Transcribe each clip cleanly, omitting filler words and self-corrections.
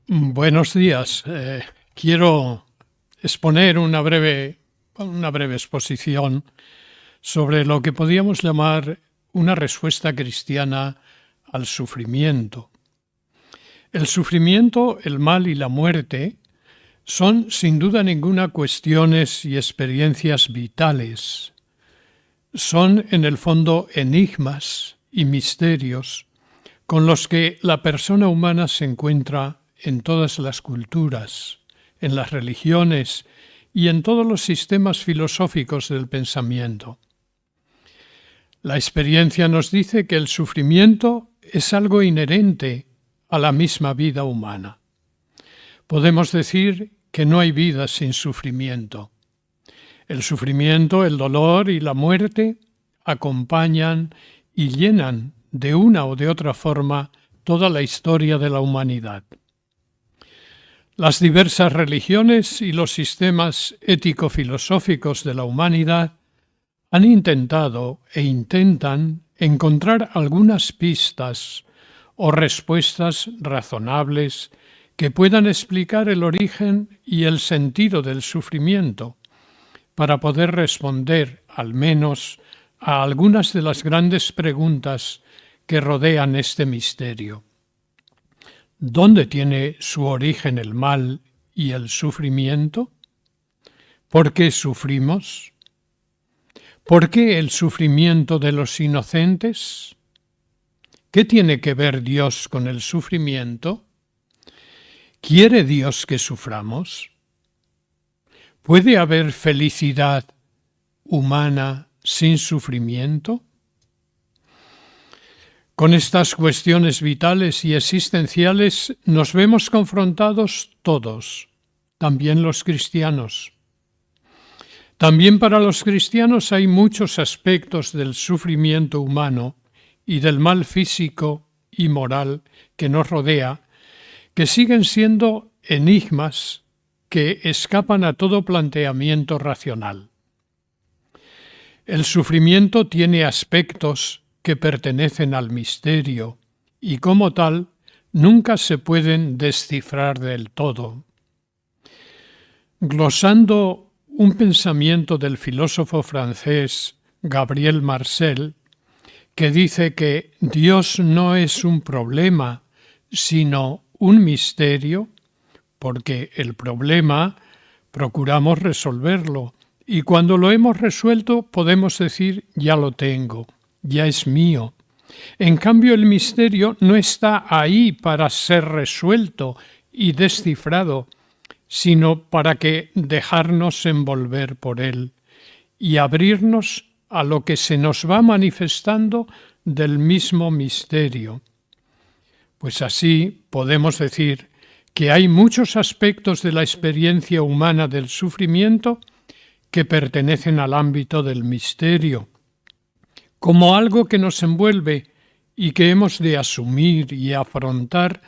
Buenos días. Quiero exponer una breve exposición sobre lo que podríamos llamar una respuesta cristiana al sufrimiento. El sufrimiento, el mal y la muerte son sin duda ninguna cuestiones y experiencias vitales. Son en el fondo enigmas y misterios con los que la persona humana se encuentra en todas las culturas, en las religiones y en todos los sistemas filosóficos del pensamiento. La experiencia nos dice que el sufrimiento es algo inherente a la misma vida humana. Podemos decir que no hay vida sin sufrimiento. El sufrimiento, el dolor y la muerte acompañan y llenan de una o de otra forma toda la historia de la humanidad. Las diversas religiones y los sistemas ético-filosóficos de la humanidad han intentado e intentan encontrar algunas pistas o respuestas razonables que puedan explicar el origen y el sentido del sufrimiento, para poder responder, al menos, a algunas de las grandes preguntas que rodean este misterio. ¿Dónde tiene su origen el mal y el sufrimiento? ¿Por qué sufrimos? ¿Por qué el sufrimiento de los inocentes? ¿Qué tiene que ver Dios con el sufrimiento? ¿Quiere Dios que suframos? ¿Puede haber felicidad humana sin sufrimiento? Con estas cuestiones vitales y existenciales nos vemos confrontados todos, también los cristianos. También para los cristianos hay muchos aspectos del sufrimiento humano y del mal físico y moral que nos rodea, que siguen siendo enigmas que escapan a todo planteamiento racional. El sufrimiento tiene aspectos que pertenecen al misterio y, como tal, nunca se pueden descifrar del todo. Glosando un pensamiento del filósofo francés Gabriel Marcel, que dice que Dios no es un problema, sino un misterio, porque el problema procuramos resolverlo, y cuando lo hemos resuelto podemos decir ya lo tengo, ya es mío. En cambio, el misterio no está ahí para ser resuelto y descifrado, sino para que dejarnos envolver por él y abrirnos a lo que se nos va manifestando del mismo misterio. Pues así podemos decir que hay muchos aspectos de la experiencia humana del sufrimiento que pertenecen al ámbito del misterio, como algo que nos envuelve y que hemos de asumir y afrontar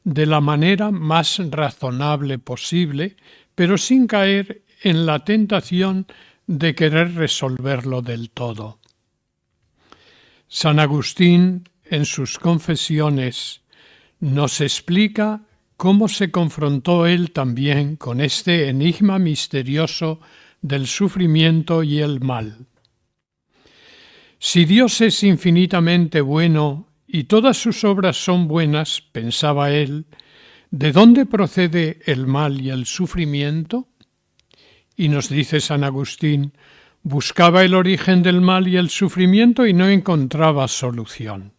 de la manera más razonable posible, pero sin caer en la tentación de querer resolverlo del todo. San Agustín, en sus Confesiones, nos explica cómo se confrontó él también con este enigma misterioso del sufrimiento y el mal. Si Dios es infinitamente bueno y todas sus obras son buenas, pensaba él, ¿de dónde procede el mal y el sufrimiento? Y nos dice San Agustín, buscaba el origen del mal y el sufrimiento y no encontraba solución.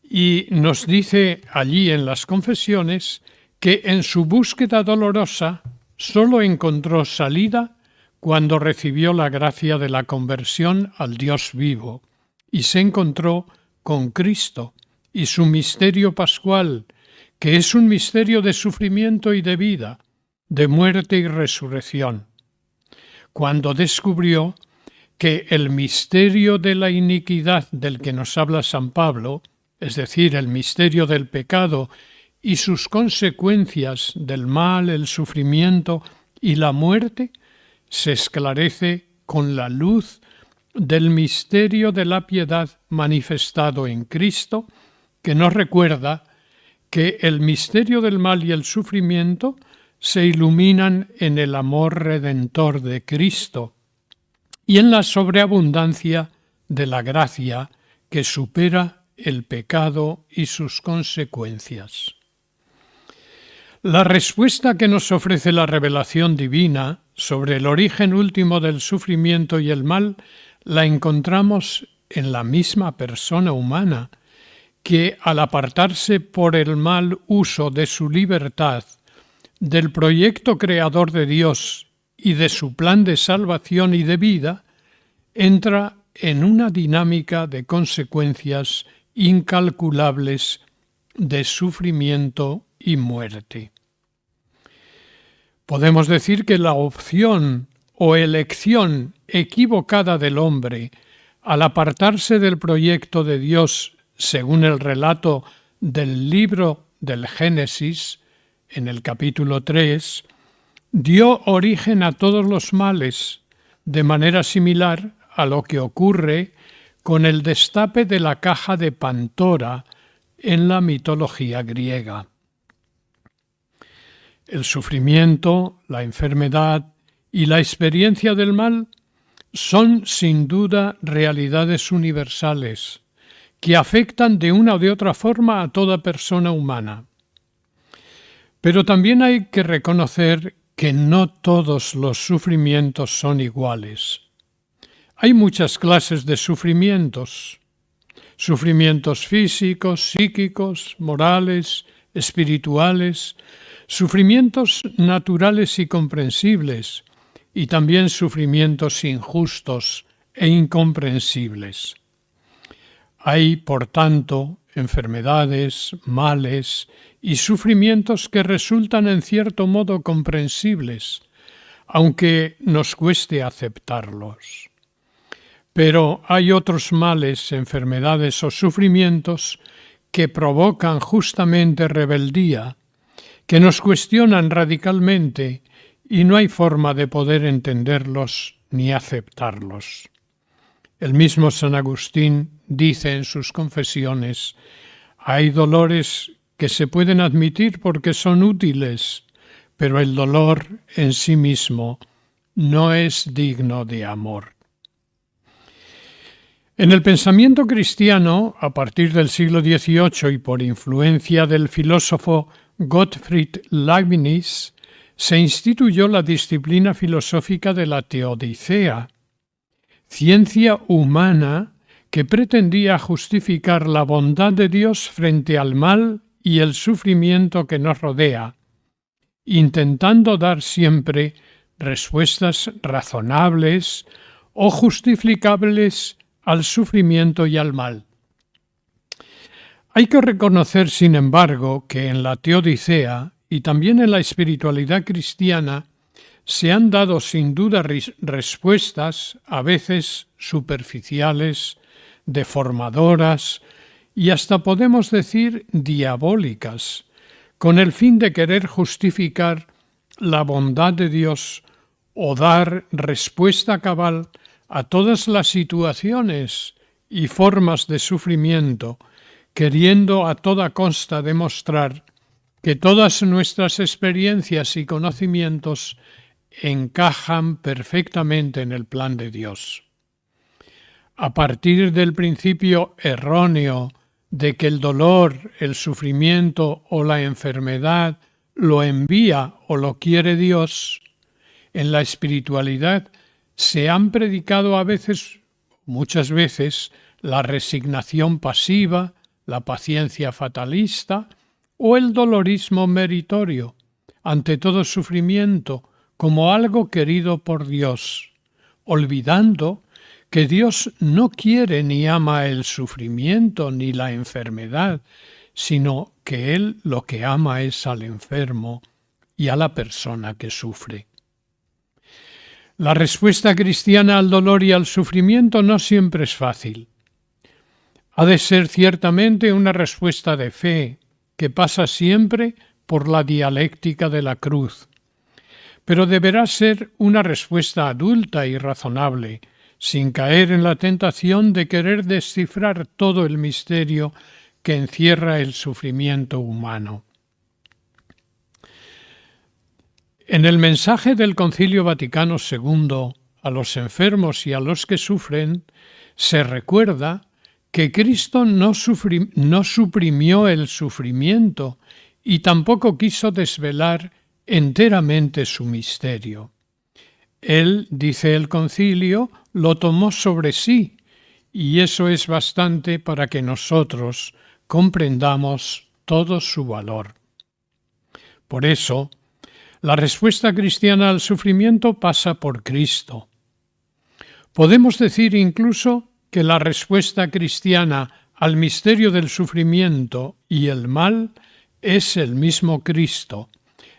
Y nos dice allí en las Confesiones que en su búsqueda dolorosa solo encontró salida cuando recibió la gracia de la conversión al Dios vivo y se encontró con Cristo y su misterio pascual, que es un misterio de sufrimiento y de vida, de muerte y resurrección. Cuando descubrió que el misterio de la iniquidad del que nos habla San Pablo, es decir, el misterio del pecado y sus consecuencias del mal, el sufrimiento y la muerte, se esclarece con la luz del misterio de la piedad manifestado en Cristo, que nos recuerda que el misterio del mal y el sufrimiento se iluminan en el amor redentor de Cristo y en la sobreabundancia de la gracia que supera el pecado y sus consecuencias. La respuesta que nos ofrece la revelación divina sobre el origen último del sufrimiento y el mal la encontramos en la misma persona humana, que al apartarse por el mal uso de su libertad del proyecto creador de Dios y de su plan de salvación y de vida, entra en una dinámica de consecuencias incalculables de sufrimiento y muerte. Podemos decir que la opción o elección equivocada del hombre al apartarse del proyecto de Dios según el relato del libro del Génesis, en el capítulo 3, dio origen a todos los males, de manera similar a lo que ocurre con el destape de la caja de Pandora en la mitología griega. El sufrimiento, la enfermedad y la experiencia del mal son sin duda realidades universales que afectan de una o de otra forma a toda persona humana. Pero también hay que reconocer que no todos los sufrimientos son iguales. Hay muchas clases de sufrimientos: sufrimientos físicos, psíquicos, morales, espirituales, sufrimientos naturales y comprensibles, y también sufrimientos injustos e incomprensibles. Hay, por tanto, enfermedades, males y sufrimientos que resultan en cierto modo comprensibles, aunque nos cueste aceptarlos. Pero hay otros males, enfermedades o sufrimientos que provocan justamente rebeldía, que nos cuestionan radicalmente y no hay forma de poder entenderlos ni aceptarlos. El mismo San Agustín dice en sus confesiones: hay dolores que se pueden admitir porque son útiles, pero el dolor en sí mismo no es digno de amor. En el pensamiento cristiano, a partir del siglo XVIII y por influencia del filósofo Gottfried Leibniz, se instituyó la disciplina filosófica de la teodicea, ciencia humana que pretendía justificar la bondad de Dios frente al mal y el sufrimiento que nos rodea, intentando dar siempre respuestas razonables o justificables al sufrimiento y al mal. Hay que reconocer, sin embargo, que en la teodicea y también en la espiritualidad cristiana se han dado sin duda respuestas a veces superficiales, deformadoras y hasta podemos decir diabólicas, con el fin de querer justificar la bondad de Dios o dar respuesta cabal a todas las situaciones y formas de sufrimiento, queriendo a toda costa demostrar que todas nuestras experiencias y conocimientos encajan perfectamente en el plan de Dios. A partir del principio erróneo de que el dolor, el sufrimiento o la enfermedad lo envía o lo quiere Dios, en la espiritualidad se han predicado muchas veces, la resignación pasiva, la paciencia fatalista o el dolorismo meritorio ante todo sufrimiento como algo querido por Dios, olvidando que Dios no quiere ni ama el sufrimiento ni la enfermedad, sino que Él lo que ama es al enfermo y a la persona que sufre. La respuesta cristiana al dolor y al sufrimiento no siempre es fácil. Ha de ser ciertamente una respuesta de fe, que pasa siempre por la dialéctica de la cruz, pero deberá ser una respuesta adulta y razonable, sin caer en la tentación de querer descifrar todo el misterio que encierra el sufrimiento humano. En el mensaje del Concilio Vaticano II a los enfermos y a los que sufren, se recuerda que Cristo no suprimió el sufrimiento y tampoco quiso desvelar enteramente su misterio. Él, dice el concilio, lo tomó sobre sí, y eso es bastante para que nosotros comprendamos todo su valor. Por eso, la respuesta cristiana al sufrimiento pasa por Cristo. Podemos decir incluso que la respuesta cristiana al misterio del sufrimiento y el mal es el mismo Cristo,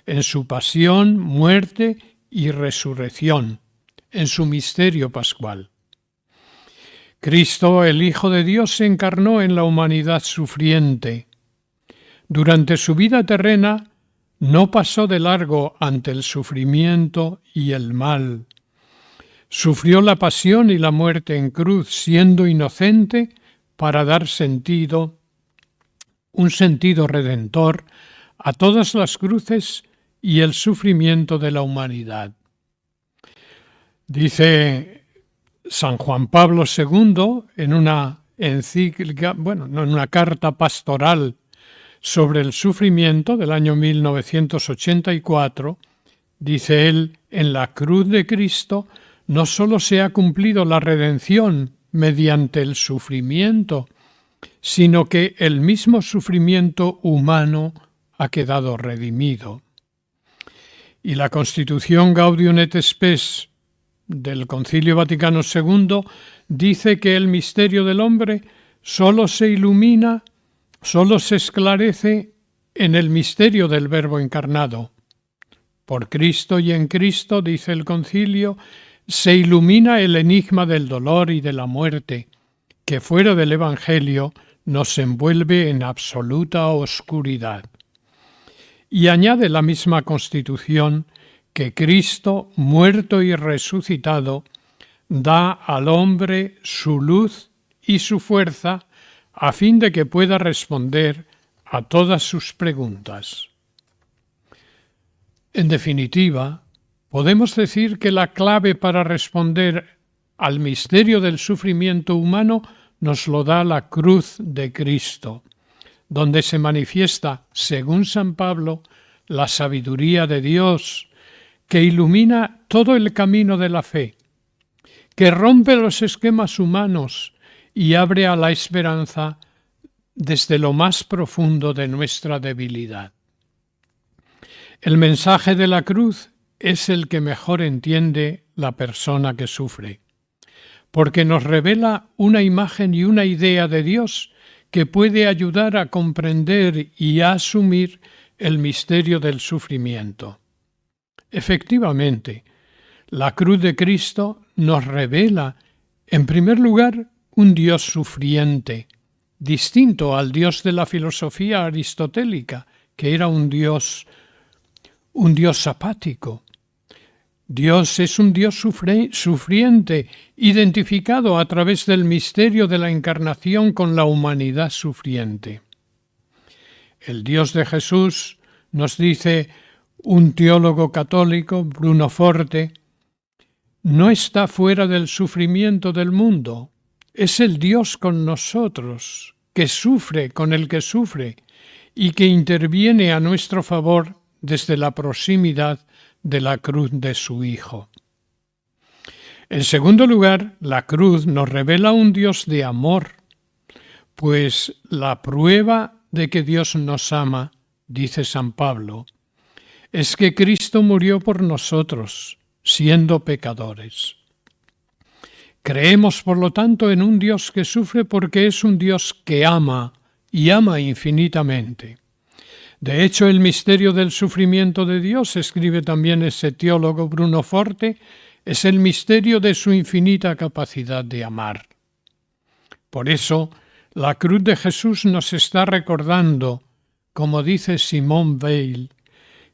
en su pasión, muerte y resurrección, en su misterio pascual. Cristo, el Hijo de Dios, se encarnó en la humanidad sufriente. Durante su vida terrena, no pasó de largo ante el sufrimiento y el mal. Sufrió la pasión y la muerte en cruz, siendo inocente, para dar un sentido redentor a todas las cruces y el sufrimiento de la humanidad. Dice San Juan Pablo II en una encíclica, en una carta pastoral sobre el sufrimiento del año 1984, dice él: en la cruz de Cristo no solo se ha cumplido la redención mediante el sufrimiento, sino que el mismo sufrimiento humano ha quedado redimido. Y la Constitución Gaudium et Spes del Concilio Vaticano II dice que el misterio del hombre solo se ilumina, solo se esclarece en el misterio del Verbo encarnado. Por Cristo y en Cristo, dice el concilio, se ilumina el enigma del dolor y de la muerte, que fuera del Evangelio nos envuelve en absoluta oscuridad. Y añade la misma Constitución que Cristo, muerto y resucitado, da al hombre su luz y su fuerza a fin de que pueda responder a todas sus preguntas. En definitiva, podemos decir que la clave para responder al misterio del sufrimiento humano nos lo da la cruz de Cristo, donde se manifiesta, según San Pablo, la sabiduría de Dios, que ilumina todo el camino de la fe, que rompe los esquemas humanos y abre a la esperanza desde lo más profundo de nuestra debilidad. El mensaje de la cruz es el que mejor entiende la persona que sufre, porque nos revela una imagen y una idea de Dios que puede ayudar a comprender y a asumir el misterio del sufrimiento. Efectivamente, la cruz de Cristo nos revela, en primer lugar, un Dios sufriente, distinto al Dios de la filosofía aristotélica, que era un Dios apático. Dios es un Dios sufriente, identificado a través del misterio de la encarnación con la humanidad sufriente. El Dios de Jesús, nos dice un teólogo católico, Bruno Forte, no está fuera del sufrimiento del mundo, es el Dios con nosotros, que sufre con el que sufre y que interviene a nuestro favor desde la proximidad de la cruz de su Hijo. En segundo lugar, la cruz nos revela un Dios de amor, pues la prueba de que Dios nos ama, dice San Pablo, es que Cristo murió por nosotros, siendo pecadores. Creemos, por lo tanto, en un Dios que sufre porque es un Dios que ama y ama infinitamente. De hecho, el misterio del sufrimiento de Dios, escribe también ese teólogo Bruno Forte, es el misterio de su infinita capacidad de amar. Por eso, la cruz de Jesús nos está recordando, como dice Simone Weil,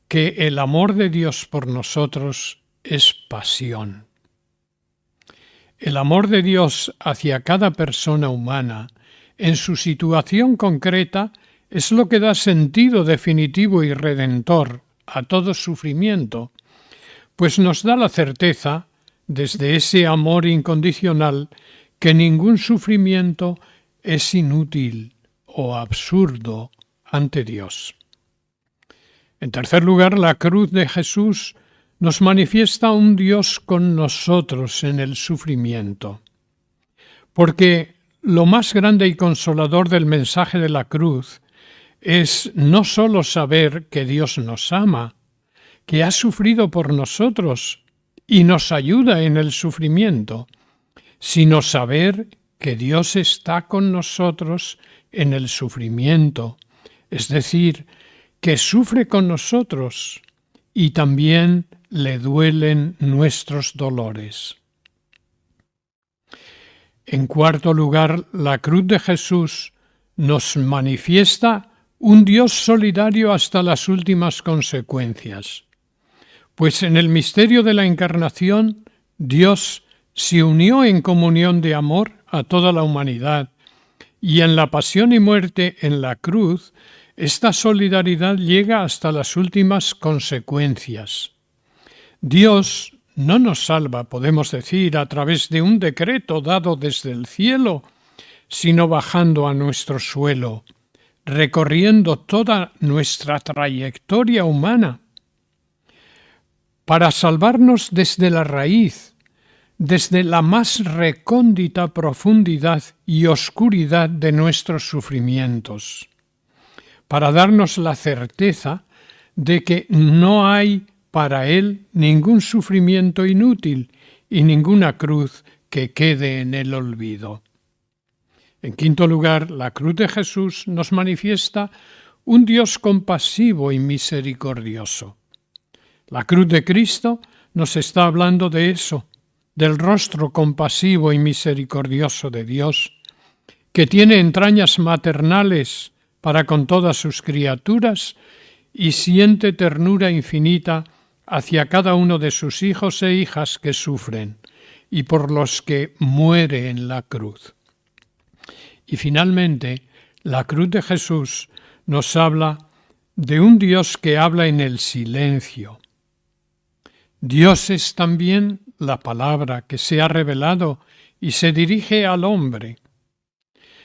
que el amor de Dios por nosotros es pasión. El amor de Dios hacia cada persona humana en su situación concreta, es lo que da sentido definitivo y redentor a todo sufrimiento, pues nos da la certeza, desde ese amor incondicional, que ningún sufrimiento es inútil o absurdo ante Dios. En tercer lugar, la cruz de Jesús nos manifiesta un Dios con nosotros en el sufrimiento, porque lo más grande y consolador del mensaje de la cruz es no solo saber que Dios nos ama, que ha sufrido por nosotros y nos ayuda en el sufrimiento, sino saber que Dios está con nosotros en el sufrimiento, es decir, que sufre con nosotros y también le duelen nuestros dolores. En cuarto lugar, la cruz de Jesús nos manifiesta un Dios solidario hasta las últimas consecuencias, pues en el misterio de la Encarnación Dios se unió en comunión de amor a toda la humanidad, y en la pasión y muerte en la cruz esta solidaridad llega hasta las últimas consecuencias. Dios no nos salva, podemos decir, a través de un decreto dado desde el cielo, sino bajando a nuestro suelo, recorriendo toda nuestra trayectoria humana, para salvarnos desde la raíz, desde la más recóndita profundidad y oscuridad de nuestros sufrimientos, para darnos la certeza de que no hay para Él ningún sufrimiento inútil y ninguna cruz que quede en el olvido. En quinto lugar, la cruz de Jesús nos manifiesta un Dios compasivo y misericordioso. La cruz de Cristo nos está hablando de eso, del rostro compasivo y misericordioso de Dios, que tiene entrañas maternales para con todas sus criaturas y siente ternura infinita hacia cada uno de sus hijos e hijas que sufren y por los que muere en la cruz. Y finalmente, la cruz de Jesús nos habla de un Dios que habla en el silencio. Dios es también la palabra que se ha revelado y se dirige al hombre.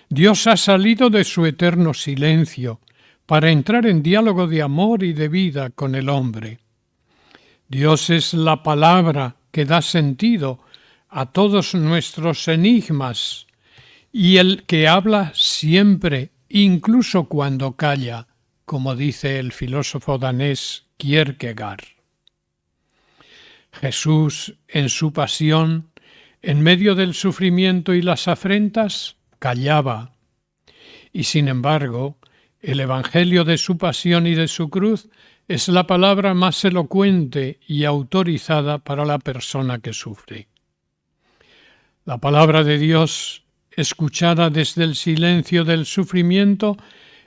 Dios ha salido de su eterno silencio para entrar en diálogo de amor y de vida con el hombre. Dios es la palabra que da sentido a todos nuestros enigmas y el que habla siempre, incluso cuando calla, como dice el filósofo danés Kierkegaard. Jesús, en su pasión, en medio del sufrimiento y las afrentas, callaba. Y sin embargo, el Evangelio de su pasión y de su cruz es la palabra más elocuente y autorizada para la persona que sufre. La palabra de Dios, escuchada desde el silencio del sufrimiento,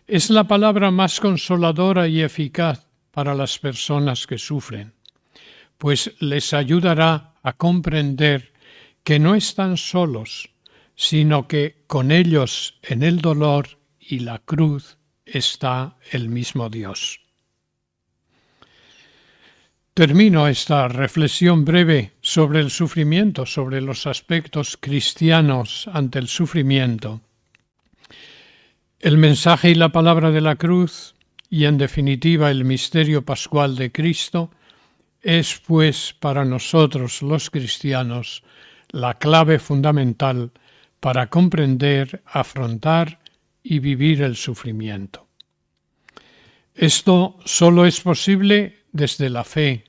es la palabra más consoladora y eficaz para las personas que sufren, pues les ayudará a comprender que no están solos, sino que con ellos en el dolor y la cruz está el mismo Dios. Termino esta reflexión breve sobre el sufrimiento, sobre los aspectos cristianos ante el sufrimiento. El mensaje y la palabra de la cruz, y en definitiva el misterio pascual de Cristo, es pues para nosotros los cristianos la clave fundamental para comprender, afrontar y vivir el sufrimiento. Esto solo es posible desde la fe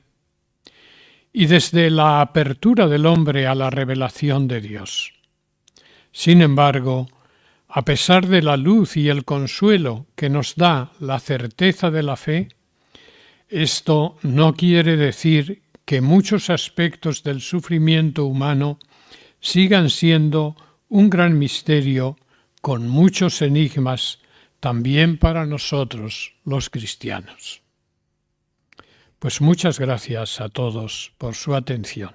y desde la apertura del hombre a la revelación de Dios. Sin embargo, a pesar de la luz y el consuelo que nos da la certeza de la fe, esto no quiere decir que muchos aspectos del sufrimiento humano sigan siendo un gran misterio con muchos enigmas también para nosotros los cristianos. Pues muchas gracias a todos por su atención.